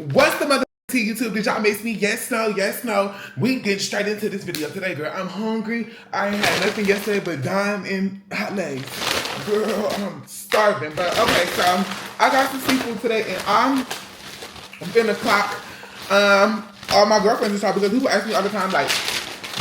What's the mother YouTube? Did y'all miss me? Yes, no, yes, no. We get straight into this video today, girl. I'm hungry. I ain't had nothing yesterday but dime and hot legs. Girl, I'm starving. But okay, so I got some seafood today and I'm finna clock all my girlfriends and stuff because people ask me all the time, like,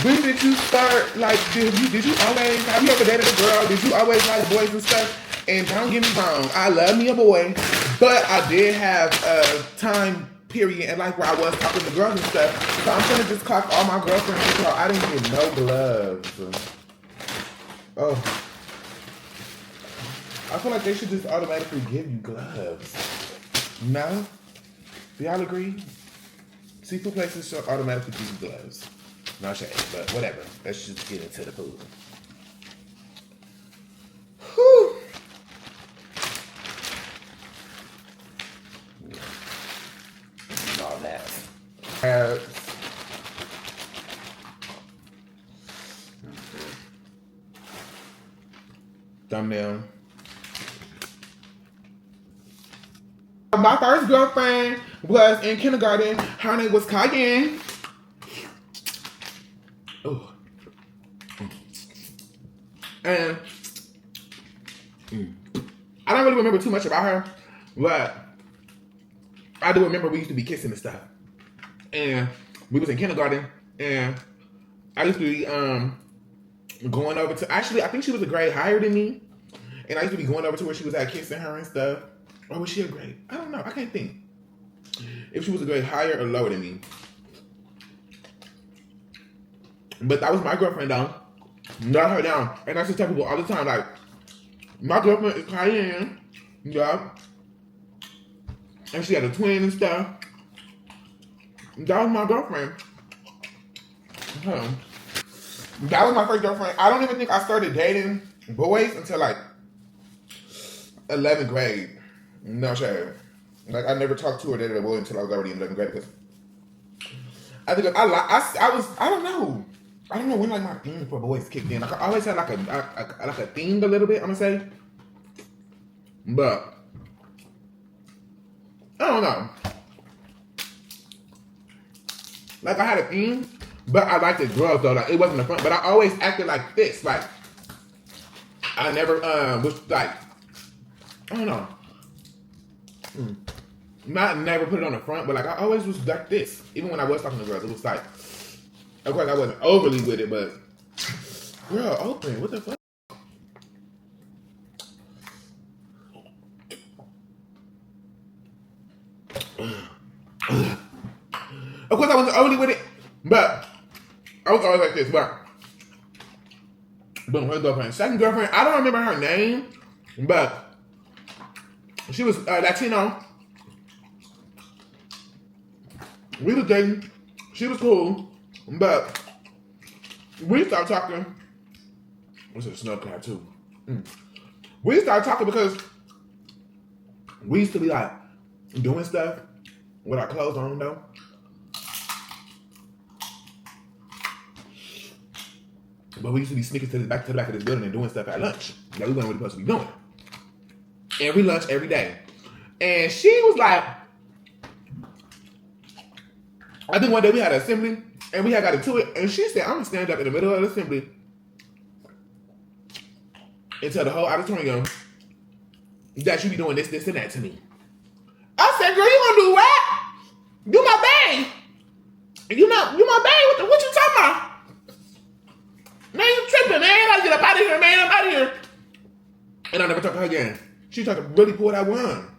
when did you start, like, did you always, have you ever dated a girl? Did you always like boys and stuff? And don't get me wrong, I love me a boy, but I did have a time period in life where I was talking to girls and stuff. So I'm gonna just clock all my girlfriends because I didn't get no gloves. Oh. I feel like they should just automatically give you gloves. No? Do y'all agree? Seafood places should automatically give you gloves. No shade, but whatever. Let's just get into the food. Whew. All that. Thumbnail. My first girlfriend was in kindergarten. Her name was Cayenne. Ooh. And I don't really remember too much about her, but I do remember we used to be kissing and stuff. And we was in kindergarten, and I used to be going over to, actually, I think she was a grade higher than me. And I used to be going over to where she was at kissing her and stuff. Or was she a grade? I don't know. I can't think. If she was a grade higher or lower than me. But that was my girlfriend, though. Not her down. And I just tell people all the time, like, my girlfriend is Cayenne. Yeah. And she had a twin and stuff. That was my girlfriend. That was my first girlfriend. I don't even think I started dating boys until like 11th grade. No shade. Like I never talked to or dated a boy until I was already in 11th grade because I think I don't know. I don't know when like my thing for boys kicked in. Like I always had like a thing a little bit, I'm gonna say. But I don't know. Like I had a thing, but I liked the girls though. Like it wasn't the front, but I always acted like this. Like I never was like I don't know. Not never put it on the front, but like I always was like this. Even when I was talking to girls, it was like, of course I wasn't overly with it, but girl, open. What the fuck? Of course I wasn't overly with it, but I was always like this. But boom, her girlfriend. Second girlfriend, I don't remember her name, but she was Latino. We was dating. She was cool, but we started talking. What's a snub crab too? We started talking because we used to be like doing stuff with our clothes on, though. But we used to be sneaking to the back of this building and doing stuff at lunch that we weren't really supposed to be doing. Every lunch, every day. And she was like, I think one day we had an assembly and we had got into it, and she said, I'm gonna stand up in the middle of the assembly and tell the whole auditorium that you be doing this, and that to me. I said, girl, you gonna do what? You my bae. You my bae. What you talking about? Man, you tripping, man. I gotta get up out of here, man. I'm out of here. And I never talked to her again. She tried to really pull that one.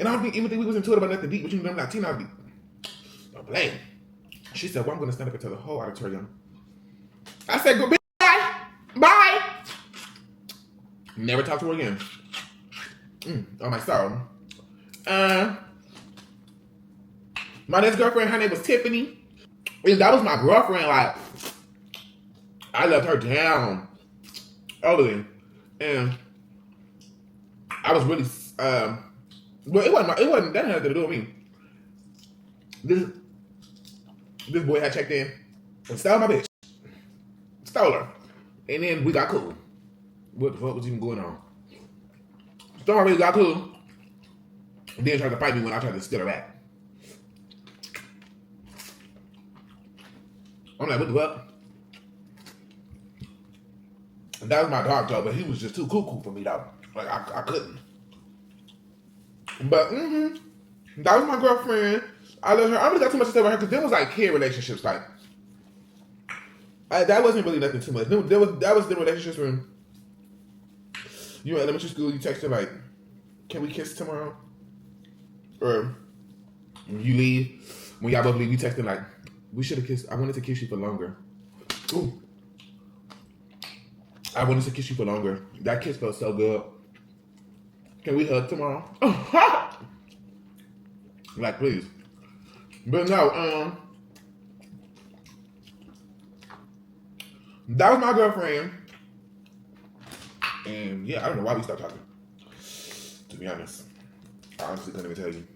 And I don't even think we was into it about nothing deep, but you know, I'm Latino, I'd be, don't blame. She said, well, I'm gonna stand up and tell the whole auditorium. I said, go, bye. Bye. Never talked to her again. On my soul. My next girlfriend, her name was Tiffany. And that was my girlfriend, like, I left her down early. And I was really, well, it wasn't, that had nothing to do with me. This boy had checked in and stole my bitch. Stole her. And then we got cool. What the fuck was even going on? Stole my bitch, got cool. And then tried to fight me when I tried to steal her back. I'm like, what the fuck? And that was my dog though, but he was just too cuckoo for me though. Like I couldn't. But that was my girlfriend. I love her. I really got too much to say about her because there was like kid relationships. Like that wasn't really nothing too much. That was the relationships when you were in elementary school. You texted like, "Can we kiss tomorrow?" Or when you leave, when y'all both leave, you texting like, "We should have kissed. I wanted to kiss you for longer." Ooh. I wanted to kiss you for longer. That kiss felt so good. Can we hug tomorrow? Like, please. But no, that was my girlfriend. And yeah, I don't know why we stopped talking. To be honest. I honestly couldn't even tell you.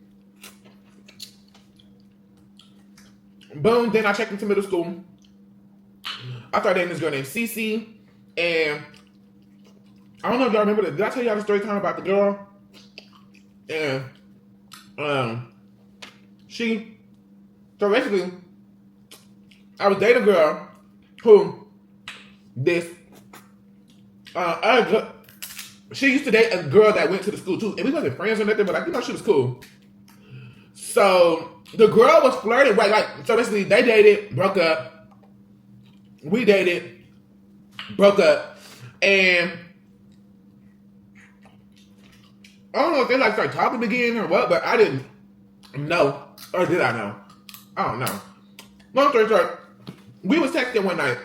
Boom, then I checked into middle school. I started dating this girl named CeCe. And I don't know if y'all remember that. Did I tell y'all the story time about the girl? And so basically, I was dating a girl who she used to date a girl that went to the school too. And we wasn't friends or nothing, but like, you know, she was cool. So the girl was flirting, right? Like, so basically they dated, broke up. We dated, broke up, and I don't know if they like started talking again or what, but I didn't know, or did I know? I don't know. Long story short, we was texting one night.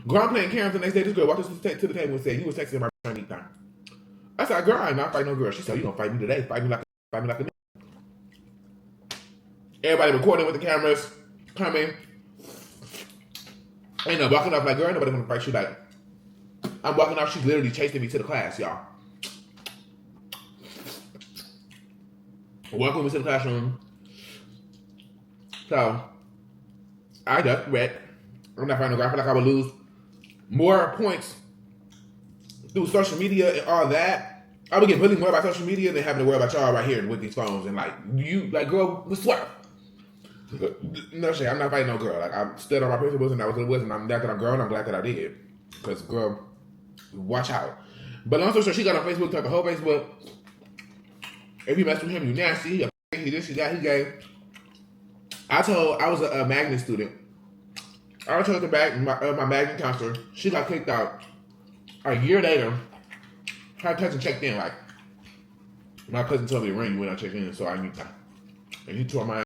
Girl, I'm playing Karen the next day. This girl walked us to the table and said, "You was texting my Chinese time." I said, "Girl, I ain't not fighting no girl." She said, "You gonna fight me today? Fight me like a man." Everybody recording with the cameras, coming. Ain't no walking off like, girl, ain't nobody gonna fight you. Like, I'm walking off, she's literally chasing me to the class, y'all. Walking me to the classroom. So, I just read. I'm not fighting no girl. I feel like I would lose more points through social media and all that. I would get really more about social media than having to worry about y'all right here with these phones. And like, you, like, girl, what's swear? No shit, I'm not fighting no girl. Like, I stood on my principles and I was what it was, and I'm glad that I'm grown. I'm glad that I did. Because, girl, watch out. But long story short, she got on Facebook, took the whole Facebook. If you mess with him, you nasty. He this, he that, he gay. I was a magnet student. I told my magnet counselor. She got kicked out. A year later, her cousin checked in. Like, my cousin told me to ring you when I checked in, so I knew that. And he tore my ass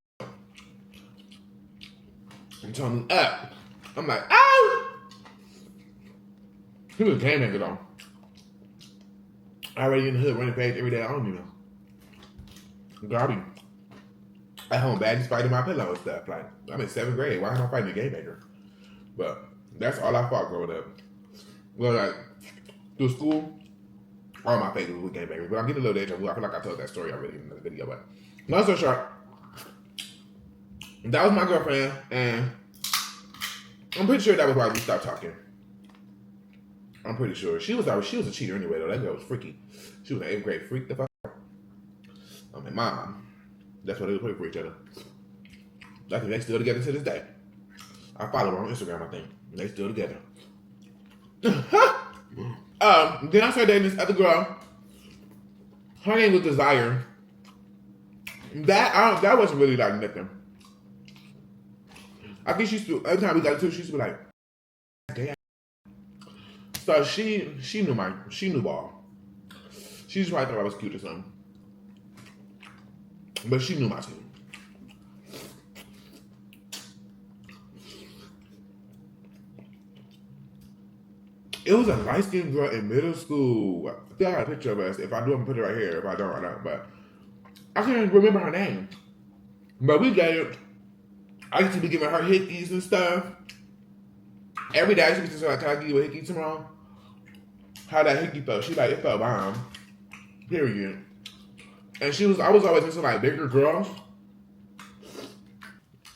and told me up. I'm like, ow! He was a game maker though. I already in the hood running page every day. I don't even know. Garby. At home, bad fighting my pillow and stuff. Like, I'm in 7th grade. Why am I fighting a game maker? But that's all I fought growing up. Well, like, through school, all my favorites were game makers. But I'm getting a little deja vu. I feel like I told that story already in another video. But long story short, that was my girlfriend, and I'm pretty sure that was why we stopped talking. I'm pretty sure. She was a cheater anyway, though. That girl was freaky. She was an 8th grade freak the fuck out. I'm like, Mom. That's why they were playing for each other. I think they still together to this day. I follow her on Instagram, I think. They still together. Then I started dating this other girl. Her name was Desire. That wasn't really like nothing. I think she used to, every time we got into it, she used to be like, damn. So she knew ball. She just probably thought I was cute or something. But she knew my team. It was a light-skinned girl in middle school. I think I got a picture of us. If I do, I'm gonna put it right here. If I don't, I don't. But I can't remember her name. But we dated. I used to be giving her hickeys and stuff. Every day she was just like, "Can I give you a hickey tomorrow?" How that hickey felt? She like, it felt bomb. Period. And I was always into like bigger girls.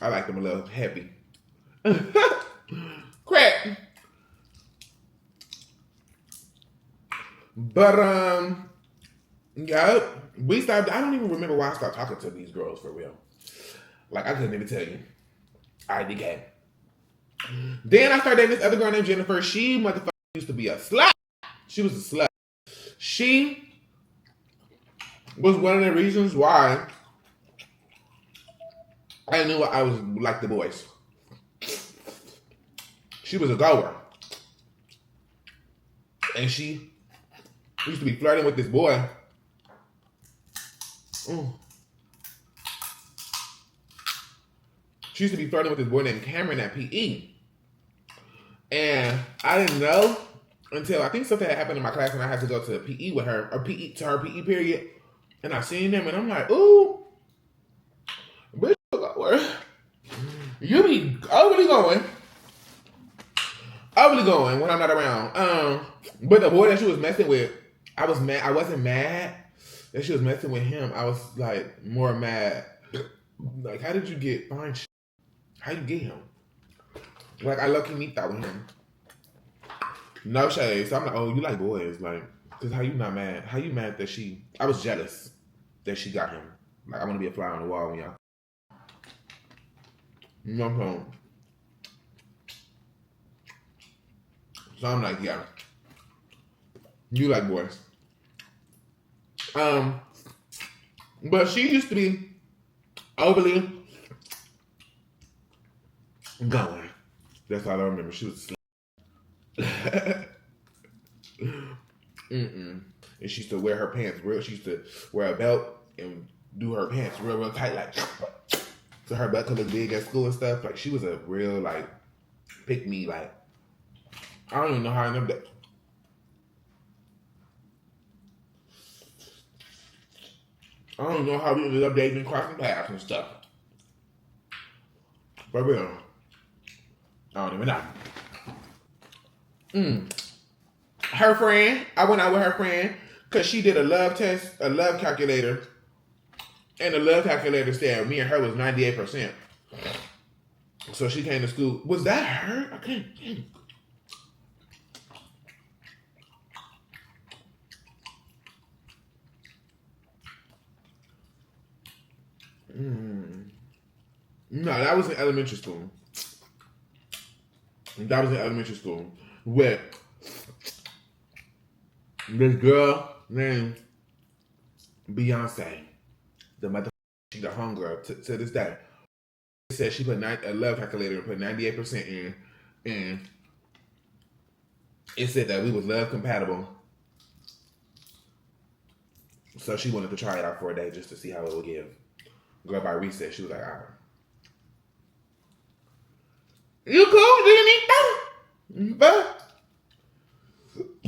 I like them a little heavy. Crack. But yeah, we stopped. I don't even remember why I stopped talking to these girls for real. Like, I couldn't even tell you. IDK. Then I started dating this other girl named Jennifer. She motherfucker used to be a slut. She was a slut. She was one of the reasons why I knew I was like the boys. She was a goer. And she used to be flirting with this boy. She used to be flirting with this boy named Cameron at PE. And I didn't know until I think something had happened in my class and I had to go to PE with her, or PE to her PE period. And I seen him and I'm like, ooh, bitch, you be overly going when I'm not around. But the boy that she was messing with, I was mad. I wasn't mad that she was messing with him. I was like more mad. Like, how did you get fine? How you get him? Like, I lucky meet that with him. No shade. So I'm like, oh, you like boys, like, cause how you not mad? How you mad that she? I was jealous that she got him. Like, I want to be a fly on the wall when y'all. You know what I'm saying? So I'm like, yeah, you like boys. But she used to be overly going. That's all I remember. She was And she used to wear her pants real. She used to wear a belt and do her pants real tight, like so her butt could look big at school and stuff. Like, she was a real, like, pick me. Like, I don't even know how I know that. I don't know how we ended up dating and crossing paths and stuff. For real. I don't even know. Her friend, I went out with her friend because she did a love test, a love calculator. And the love calculator said me and her was 98%. So she came to school. Was that her? I can't think. No, that was in elementary school. That was in elementary school with this girl named Beyonce. The mother, she the homegirl to this day. She said she put a love calculator and put 98% in, and it said that we was love compatible. So she wanted to try it out for a day just to see how it would give. Girl, by recess, she was like, all right. You cool? Do you need that? But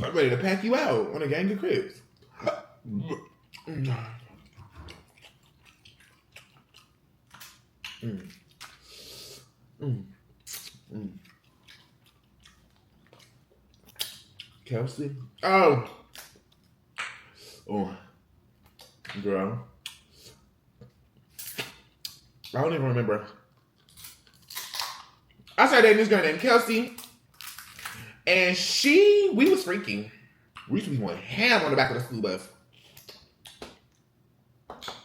I'm ready to pack you out on a gang of cribs. Kelsey? Oh, girl. I don't even remember. I started dating this girl named Kelsey, and we was freaking. We used to be going ham on the back of the school bus.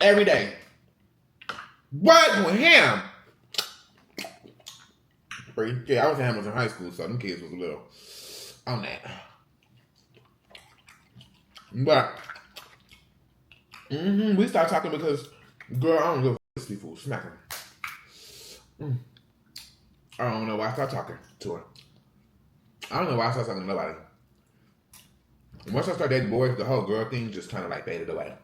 Every day. What? Going ham? Yeah, I was in Hamilton High School, so them kids was a little on that. But, we started talking because, girl, I don't give a seafood smacking. I don't know why I started talking to her. I don't know why I started talking to nobody. Once I started dating boys, the whole girl thing just kind of like faded away.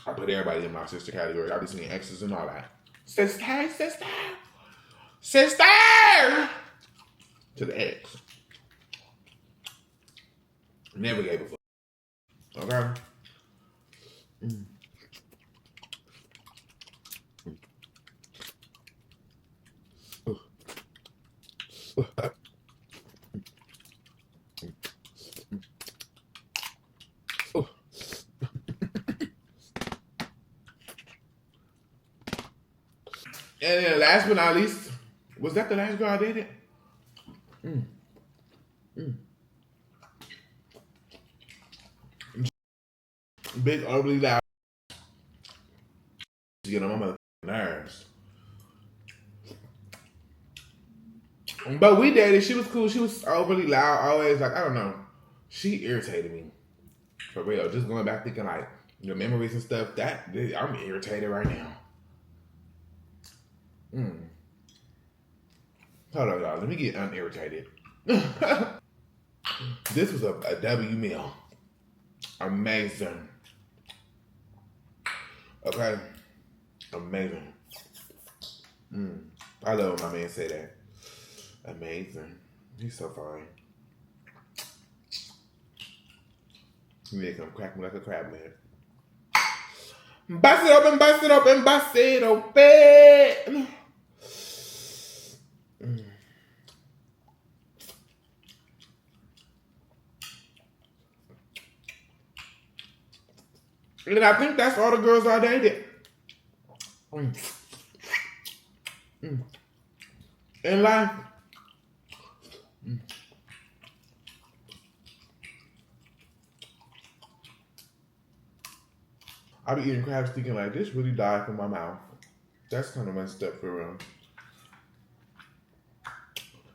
I put everybody in my sister category. I be seeing exes and all that. Sister, sister, sister! To the ex. Never gave a fuck. Okay? And then last but not least, was that the last girl I dated? Big, overly loud. To get on my motherfucking nerves. But we dated. She was cool. She was overly loud. Always like, I don't know. She irritated me. For real. Just going back thinking like the memories and stuff. I'm irritated right now. Hold on, y'all. Let me get unirritated. This was a W meal. Amazing. Okay. Amazing. I love when my man say that. Amazing. He's so fine. You make him crack me like a crab man. Bust it open, bust it open, bust it open. And I think that's all the girls I dated. In life. I be eating crabs thinking like, this really died from my mouth. That's kind of messed up for real.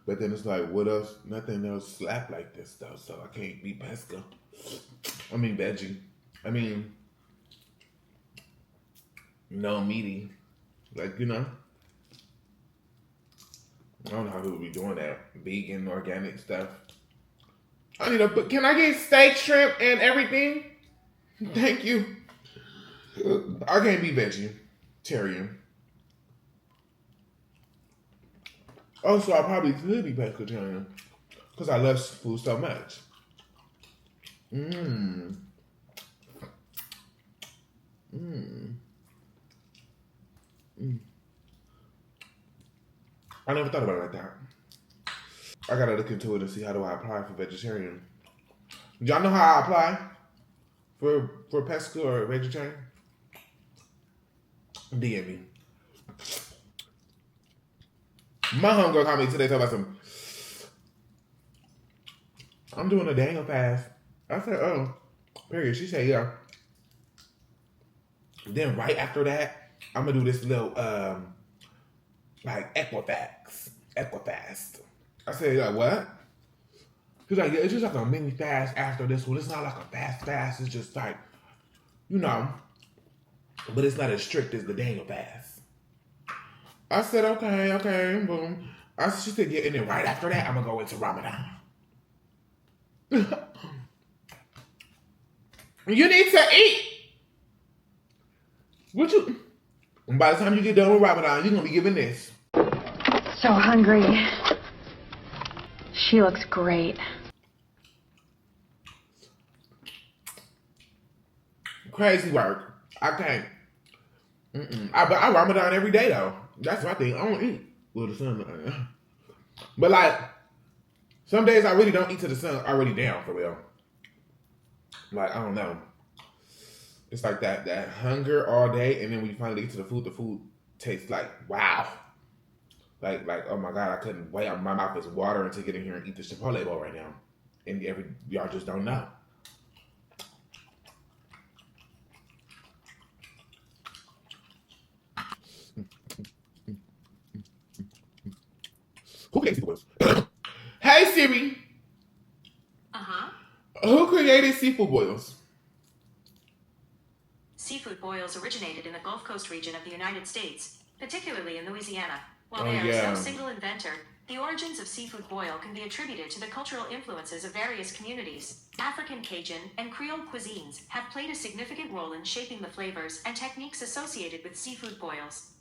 But then it's like, what else? Nothing else slap like this though, so I can't be pesca. I mean veggie. I mean, no meaty. Like, you know. I don't know how people be doing that. Vegan, organic stuff. I need to put, can I get steak, shrimp, and everything? Thank you. I can't be vegetarian. Also, I probably could be pescatarian because I love food so much. I never thought about it like that. I gotta look into it and see how do I apply for vegetarian. Y'all know how I apply for pesca or vegetarian? DM me. My homegirl called me today talking about some, I'm doing a Daniel fast. I said, oh, period. She said, yeah. Then right after that, I'm gonna do this little like Equifax. I said, like, what? She's like, yeah, it's just like a mini fast after this one. It's not like a fast. It's just like, you know, but it's not as strict as the Daniel fast. I said, okay, boom. She said, yeah, and then right after that, I'm gonna go into Ramadan. You need to eat. And by the time you get done with Ramadan, you're gonna be giving this. So hungry. She looks great. Crazy work. I can't. I Ramadan every day though. That's my thing. I don't eat with the sun. But like, some days I really don't eat till the sun already down for real. Like, I don't know. It's like that hunger all day, and then when you finally get to the food tastes like wow. Like, oh my God, I couldn't wait. My mouth is watering to get in here and eat the Chipotle bowl right now. And y'all just don't know. Who created seafood boils? Hey Siri. Who created seafood boils? Seafood boils originated in the Gulf Coast region of the United States, particularly in Louisiana. While there is no single inventor, the origins of seafood boil can be attributed to the cultural influences of various communities. African, Cajun, and Creole cuisines have played a significant role in shaping the flavors and techniques associated with seafood boils.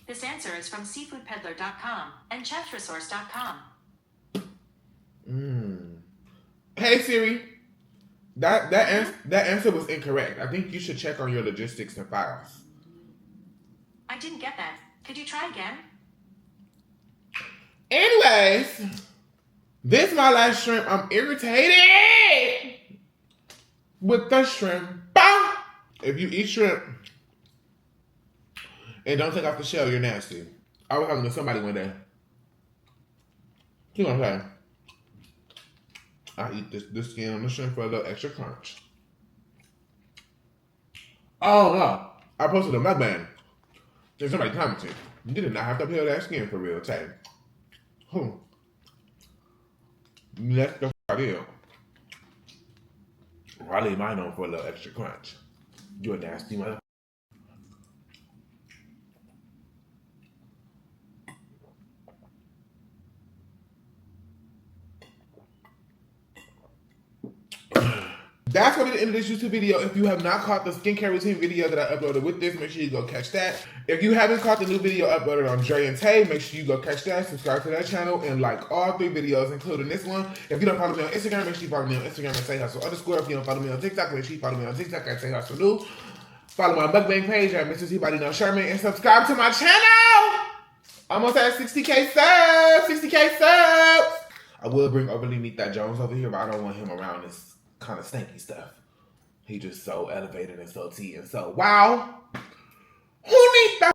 This answer is from seafoodpeddler.com and chefresource.com. Hey Siri. That answer was incorrect. I think you should check on your logistics and files. I didn't get that. Could you try again? Anyways, this is my last shrimp. I'm irritated with the shrimp. If you eat shrimp and don't take off the shell, you're nasty. I was talking to somebody one day. You know what I'm saying? I eat this skin on the shrimp for a little extra crunch. Oh no. I posted a mukbang. And somebody commented, you did not have to peel that skin for real, Tay. Who? That's the fuck I do. I leave mine on for a little extra crunch. You're a nasty mother. That's going to be the end of this YouTube video. If you have not caught the skincare routine video that I uploaded with this, make sure you go catch that. If you haven't caught the new video uploaded on Dre and Tay, make sure you go catch that, subscribe to that channel, and like all 3 videos, including this one. If you don't follow me on Instagram, make sure you follow me on Instagram at @SayHustle_. If you don't follow me on TikTok, make sure you follow me on TikTok at SayHustleNew. Follow my Mukbang page at Mr. T-Body No Sherman, and subscribe to my channel! Almost at 60K subs! 60K subs! I will bring overly neat that Jones over here, but I don't want him around this kind of stinky stuff. He just so elevated and so tea and so wow. Who needs that?